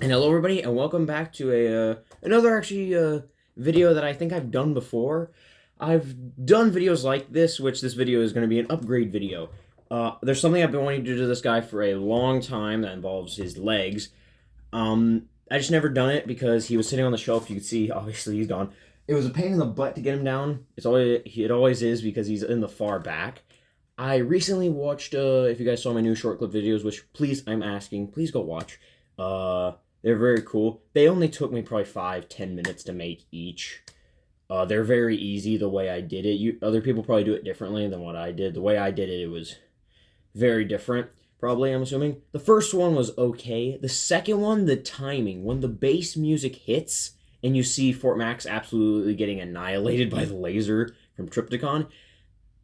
And hello everybody, and welcome back to another video that I think I've done before. I've done videos like this, which this video is going to be an upgrade video. There's something I've been wanting to do to this guy for a long time that involves his legs. I just never done it because he was sitting on the shelf. You can see, obviously he's gone. It was a pain in the butt to get him down. It always is because he's in the far back. I recently watched, if you guys saw my new short clip videos, which please go watch. They're very cool. They only took me probably 5-10 minutes to make each. They're very easy the way I did it. Other people probably do it differently than what I did. The way I did it, it was very different, probably, I'm assuming. The first one was okay. The second one, the timing. When the bass music hits and you see Fort Max absolutely getting annihilated by the laser from Triptychon,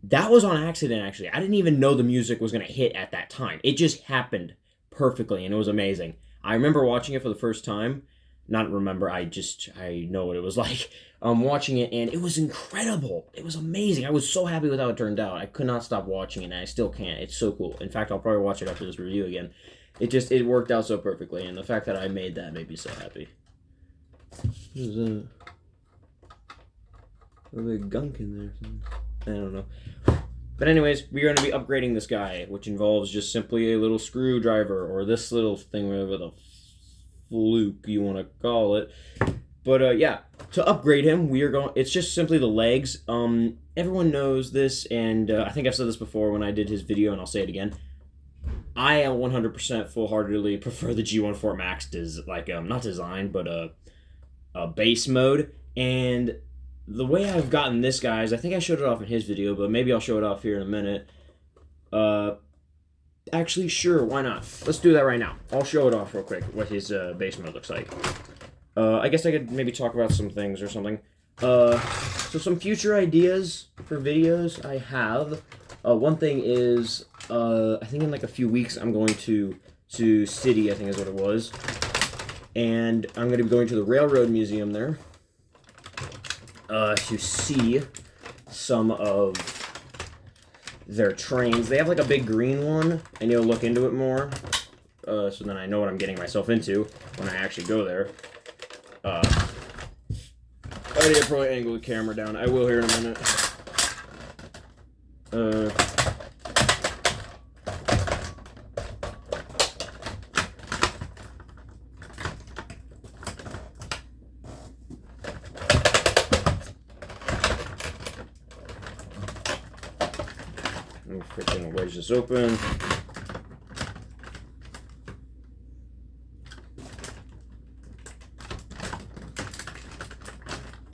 that was on accident, actually. I didn't even know the music was going to hit at that time. It just happened perfectly, and it was amazing. I remember watching it for the first time. Not remember, I know what it was like. Watching it, and it was incredible. It was amazing. I was so happy with how it turned out. I could not stop watching it, and I still can't. It's so cool. In fact, I'll probably watch it after this review again. It worked out so perfectly, and the fact that I made that made me so happy. There's a big gunk in there. I don't know. But anyways, we're going to be upgrading this guy, which involves just simply a little screwdriver, or this little thing, whatever the fluke you want to call it. But yeah, to upgrade him, it's just simply the legs. Everyone knows this, and I think I've said this before when I did his video, and I'll say it again. I 100% full-heartedly prefer the G1 Fort Max, not design, but base mode, and the way I've gotten this, guys, I think I showed it off in his video, but maybe I'll show it off here in a minute. Actually, sure, why not? Let's do that right now. I'll show it off real quick, what his base mode looks like. I guess I could maybe talk about some things or something. So some future ideas for videos I have. One thing is, I think in like a few weeks I'm going to City, I think is what it was. And I'm going to be going to the Railroad Museum there. To see some of their trains. They have like a big green one. I need to look into it more, so then I know what I'm getting myself into when I actually go there. I need to probably angle the camera down. I will here in a minute. I'm freaking wedge this open.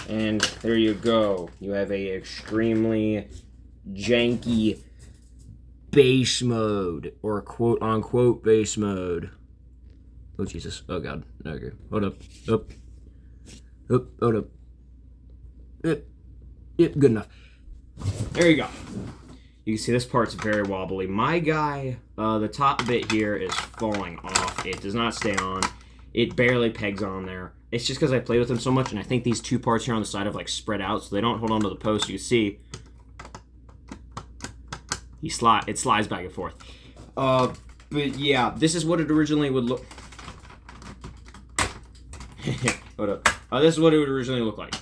And there you go. You have a extremely janky base mode, or quote-unquote base mode. Oh, Jesus. Oh, God. Okay. Hold up. Hold up. Yep, good enough. There you go. You can see this part's very wobbly. My guy, the top bit here is falling off. It does not stay on. It barely pegs on there. It's just because I played with them so much, and I think these two parts here on the side have like spread out, so they don't hold on to the post. You see, it slides back and forth. But yeah, this is what it originally would look. Hold up. This is what it would originally look like.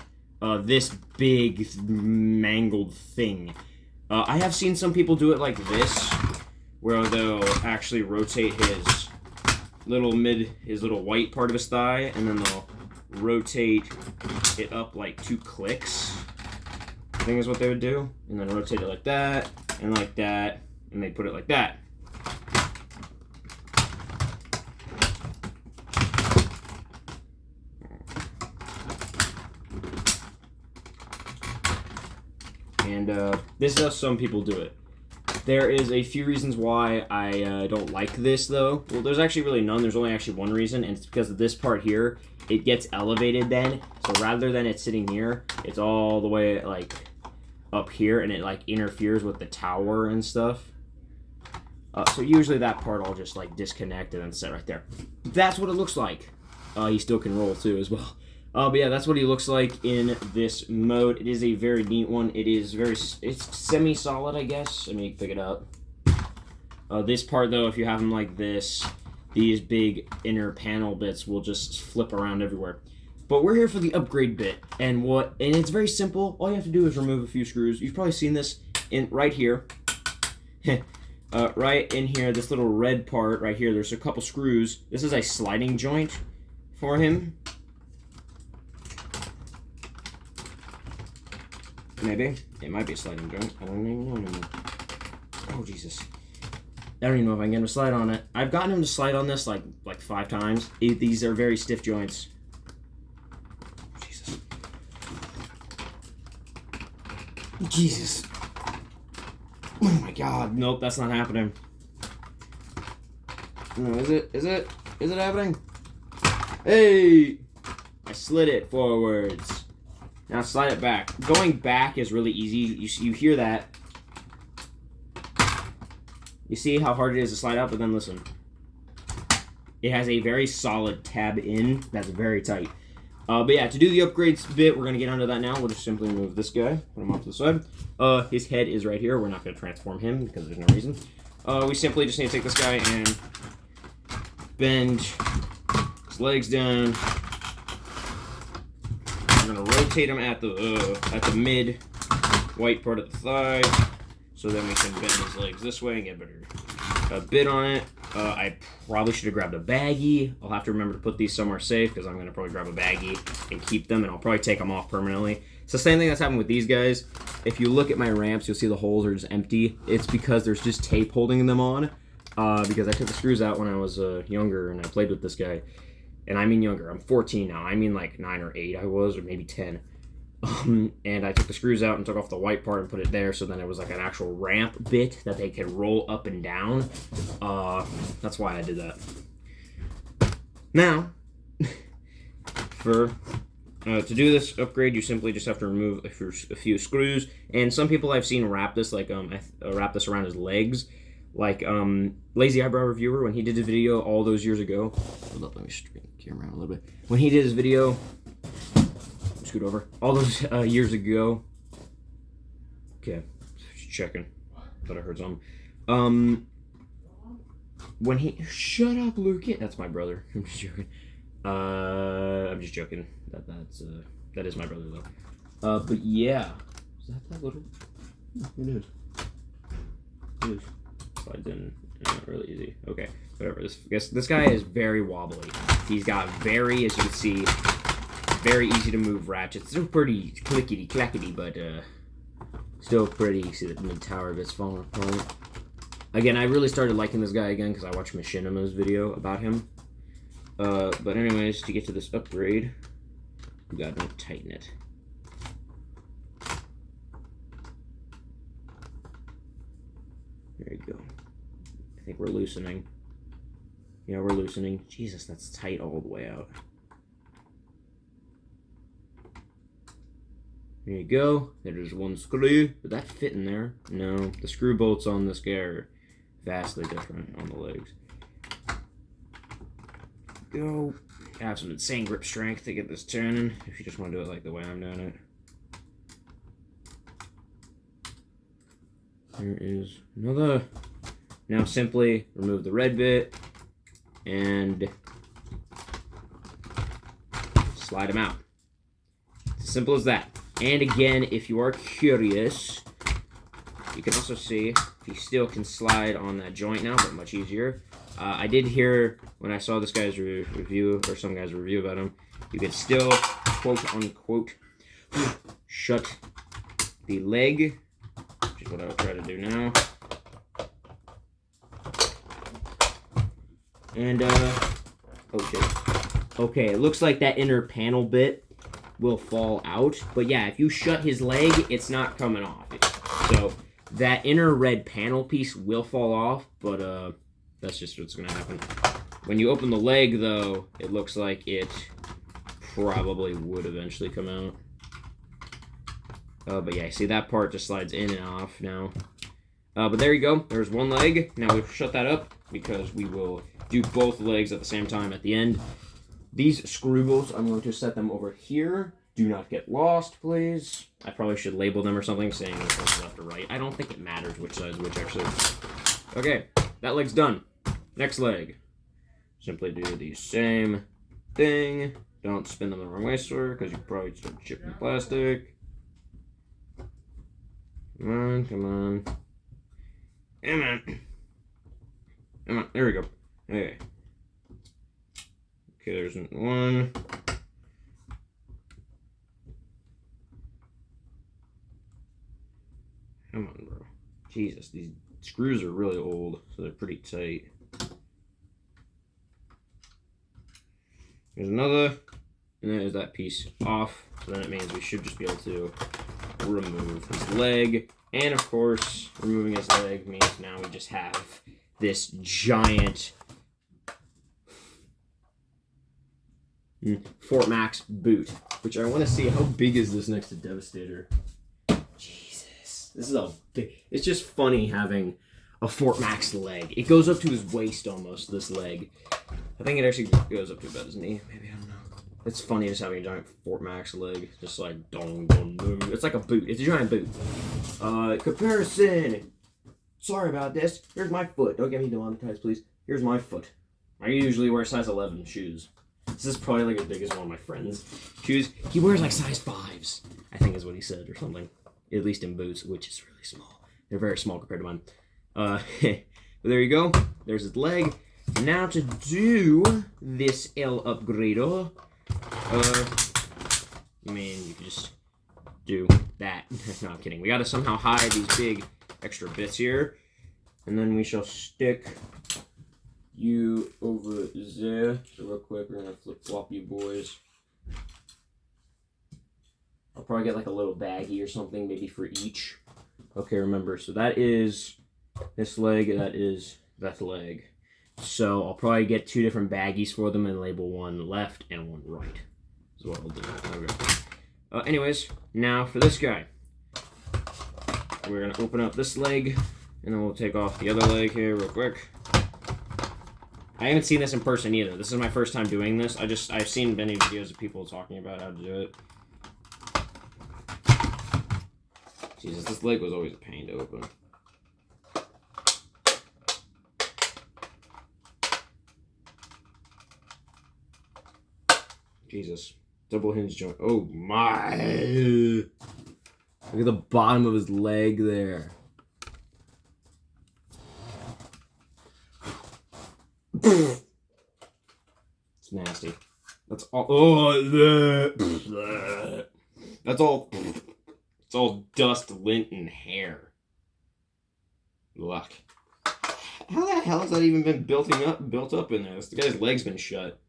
This big mangled thing. I have seen some people do it like this, where they'll actually rotate his little white part of his thigh, and then they'll rotate it up like 2 clicks. I think is what they would do, and then rotate it like that, and they put it like that. And this is how some people do it. There is a few reasons why I don't like this, though. Well, there's actually really none. There's only actually one reason, and it's because of this part here. It gets elevated then, so rather than it sitting here, it's all the way, like, up here, and it, like, interferes with the tower and stuff. So usually that part I'll just, like, disconnect and then set right there. That's what it looks like. He still can roll, too, as well. But yeah, that's what he looks like in this mode. It is a very neat one. It's semi-solid, I guess. I mean, you can pick it up. This part, though, if you have him like this, these big inner panel bits will just flip around everywhere. But we're here for the upgrade bit, and it's very simple. All you have to do is remove a few screws. You've probably seen this right here. Right in here, this little red part right here, there's a couple screws. This is a sliding joint for him. Maybe. It might be a sliding joint. I don't even know. Oh, Jesus. I don't even know if I can get him to slide on it. I've gotten him to slide on this like 5 times. These are very stiff joints. Jesus. Jesus. Oh my God. Nope, that's not happening. No, is it? Is it happening? Hey! I slid it forwards. Now slide it back. Going back is really easy. You hear that. You see how hard it is to slide out, but then listen. It has a very solid tab in that's very tight. But yeah, to do the upgrades bit, we're going to get onto that now. We'll just simply remove this guy, put him off to the side. His head is right here. We're not going to transform him because there's no reason. We simply just need to take this guy and bend his legs down. We're going to rotate him at the mid white part of the thigh, so then we can bend his legs this way and get a better bit on it. I probably should have grabbed a baggie. I'll have to remember to put these somewhere safe because I'm going to probably grab a baggie and keep them, and I'll probably take them off permanently. It's the same thing that's happened with these guys. If you look at my ramps, you'll see the holes are just empty. It's because there's just tape holding them on because I took the screws out when I was younger and I played with this guy. And I mean younger. I'm 14 now. I mean like 9 or 8 I was, or maybe 10. And I took the screws out and took off the white part and put it there, so then it was like an actual ramp bit that they could roll up and down. That's why I did that. Now, to do this upgrade, you simply just have to remove a few screws. And some people I've seen wrap this wrap this around his legs, like Lazy Eyebrow Reviewer when he did a video all those years ago. Hold up, let me straighten the camera around a little bit. When he did his video. Scoot over. All those years ago. Okay, just checking. Thought I heard something. When he shut up, Luke. That's my brother. I'm just joking. I'm just joking. That is my brother though. But yeah, is that little? It is. It is. Slides in really easy. Okay, whatever. This guy is very wobbly. He's got very, as you can see, very easy to move ratchets. Still pretty clickety clackety, but still pretty. You see the mid tower of it's falling apart. Again, I really started liking this guy again because I watched Machinima's video about him. But anyways, to get to this upgrade, we gotta tighten it. There you go. I think we're loosening. Yeah, we're loosening. Jesus, that's tight all the way out. There you go. There's one screw. Would that fit in there? No. The screw bolts on this guy are vastly different on the legs. Go. Have some insane grip strength to get this turning if you just want to do it like the way I'm doing it. There is another. Now simply remove the red bit and slide them out. It's as simple as that. And again, if you are curious, you can also see if you still can slide on that joint now, but much easier. I did hear when I saw this guy's review, or some guy's review about him, you could still, quote unquote, shut the leg, which is what I'll try to do now. And, okay, it looks like that inner panel bit will fall out, but yeah, if you shut his leg, it's not coming off. So that inner red panel piece will fall off, but that's just what's gonna happen. When you open the leg, though, it looks like it probably would eventually come out. But yeah, see that part just slides in and off now. But there you go. There's one leg. Now we've shut that up because we will do both legs at the same time at the end. These screw bolts, I'm going to set them over here. Do not get lost, please. I probably should label them or something saying which one's left or right. I don't think it matters which side's which, actually. Okay, that leg's done. Next leg. simply do the same thing. Don't spin them the wrong way, sir, because you probably start chipping plastic. Come on, come on. Come on. Come on, there we go. Okay. Okay, there's one. Come on, bro. Jesus, these screws are really old, so they're pretty tight. There's another, and there's that piece off. So then it means we should just be able to remove his leg. And of course, removing his leg means now we just have this giant Fort Max boot, which I want to see how big is this next to Devastator. Jesus, this is a big. It's just funny having a Fort Max leg. It goes up to his waist almost. This leg, I think it actually goes up to about his knee. Maybe, I don't know. It's funny just having a giant Fort Max leg, just like dong dong dong. It's like a boot. It's a giant boot. Comparison. Sorry about this. Here's my foot. Don't get me demonetized, please. Here's my foot. I usually wear size 11 shoes. This is probably like as big as one of my friends' shoes. He wears like size 5s, I think is what he said, or something. At least in boots, which is really small. They're very small compared to mine. But there you go. There's his leg. Now to do this L upgrader. I mean, you could just do that. No, I'm kidding. We gotta somehow hide these big extra bits here. And then we shall stick you over there. So real quick, we're gonna flip-flop you boys. I'll probably get like a little baggie or something, maybe for each. Okay, remember, so that is this leg, that is that leg. So I'll probably get 2 different baggies for them and label one left and one right. Is what I'll do. Okay. Anyways, now for this guy. We're gonna open up this leg, and then we'll take off the other leg here real quick. I haven't seen this in person either. This is my first time doing this. I've seen many videos of people talking about how to do it. Jesus, this leg was always a pain to open. Jesus. Double hinge joint. Oh my! Look at the bottom of his leg there. It's nasty. That's all. Oh, that's all. It's all dust, lint, and hair. Luck. How the hell has that even been built up in there? This guy's leg's been shut.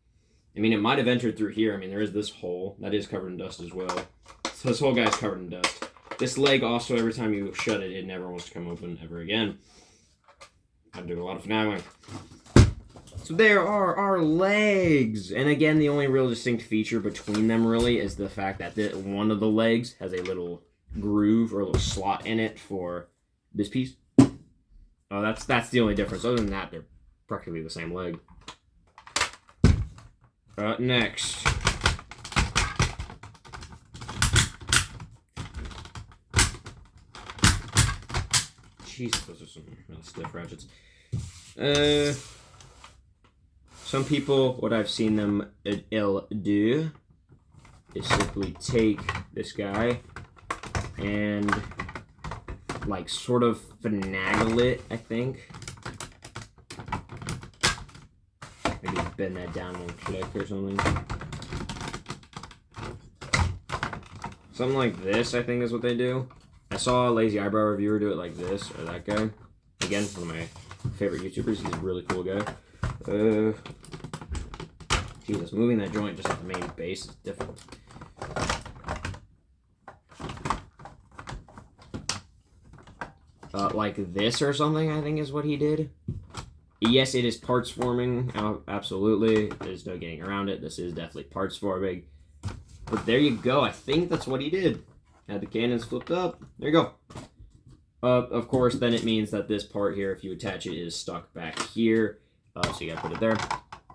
I mean, it might have entered through here. I mean, there is this hole. That is covered in dust as well. So this whole guy's covered in dust. This leg also, every time you shut it, it never wants to come open ever again. I do a lot of finagling. So there are our legs. And again, the only real distinct feature between them really is the fact that one of the legs has a little groove or a little slot in it for this piece. Oh, that's the only difference. Other than that, they're practically the same leg. Next. Jeez, those are some really stiff ratchets. Some people, what I've seen them do is simply take this guy and like sort of finagle it, I think. Maybe bend that down one click or something. Something like this, I think, is what they do. I saw a Lazy Eyebrow reviewer do it like this, or that guy. Again, one of my favorite YouTubers. He's a really cool guy. Jesus, moving that joint just at the main base is difficult. Like this or something, I think is what he did. Yes, it is parts forming. Absolutely. There's no getting around it. This is definitely parts forming. But there you go. I think that's what he did. Had the cannons flipped up. There you go. Of course, then it means that this part here, if you attach it, is stuck back here. So you gotta put it there.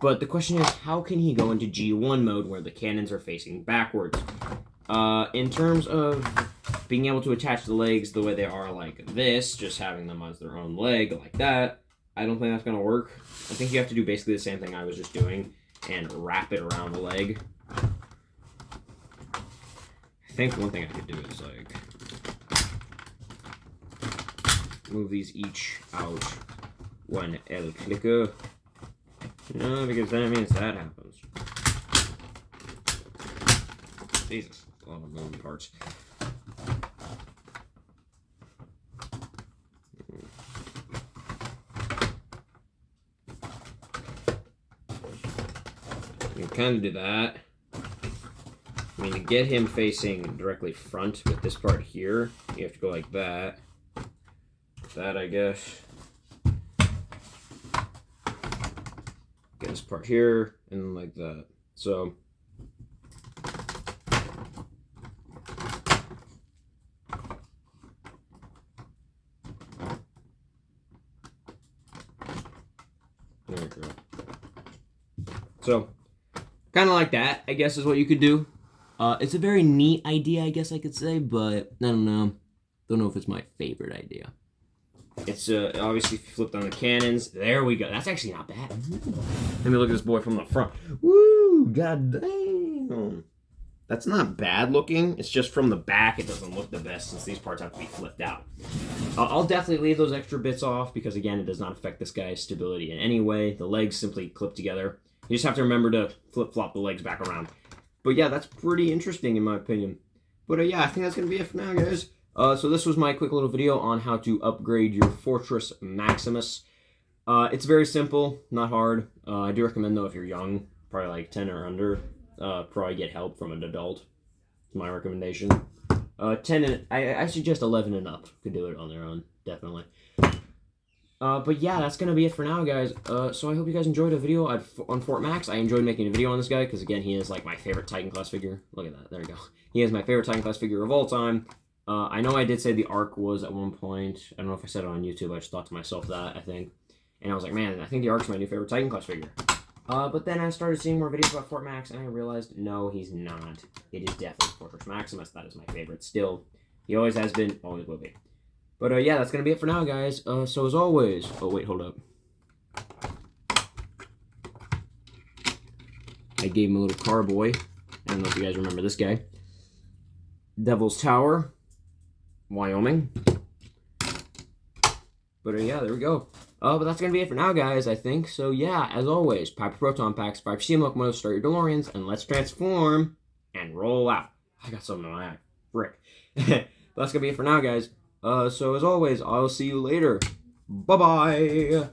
But the question is, how can he go into G1 mode where the cannons are facing backwards? In terms of being able to attach the legs the way they are like this, just having them as their own leg like that, I don't think that's going to work. I think you have to do basically the same thing I was just doing and wrap it around the leg. I think one thing I could do is like move these each out one el clicker. No, because then it means that happens. Jesus, a lot of moving parts. You kind of do that. I mean, to get him facing directly front with this part here, you have to go like that. That, I guess. Get this part here, and like that. So, there we go. So, kind of like that, I guess, is what you could do. It's a very neat idea, I guess I could say, but I don't know. Don't know if it's my favorite idea. It's obviously if you flip on the cannons. There we go. That's actually not bad. Let me look at this boy from the front. Woo! God damn. That's not bad looking. It's just from the back it doesn't look the best since these parts have to be flipped out. I'll definitely leave those extra bits off because, again, it does not affect this guy's stability in any way. The legs simply clip together. You just have to remember to flip-flop the legs back around. But yeah, that's pretty interesting in my opinion. But yeah, I think that's going to be it for now, guys. So this was my quick little video on how to upgrade your Fortress Maximus. It's very simple, not hard. I do recommend, though, if you're young, probably like 10 or under, probably get help from an adult. It's my recommendation. 10 and I suggest 11 and up could do it on their own, definitely. But yeah, that's going to be it for now, guys. So I hope you guys enjoyed a video on Fort Max. I enjoyed making a video on this guy because, again, he is like my favorite Titan class figure. Look at that. There we go. He is my favorite Titan class figure of all time. I know I did say the Ark was at one point. I don't know if I said it on YouTube. I just thought to myself that, I think. And I was like, man, I think the Ark's my new favorite Titan class figure. But then I started seeing more videos about Fort Max, and I realized, no, he's not. It is definitely Fortress Maximus. That is my favorite still. He always has been, always will be. But yeah, that's going to be it for now, guys. So as always... Oh, wait, hold up. I gave him a little carboy. I don't know if you guys remember this guy. Devil's Tower, Wyoming. But yeah, there we go. But that's going to be it for now, guys, I think. So yeah, as always, Piper Proton Packs, Piper Steam Locomotives, start your DeLoreans, and let's transform and roll out. I got something in my eye. Frick. But that's going to be it for now, guys. So as always, I'll see you later. Bye-bye.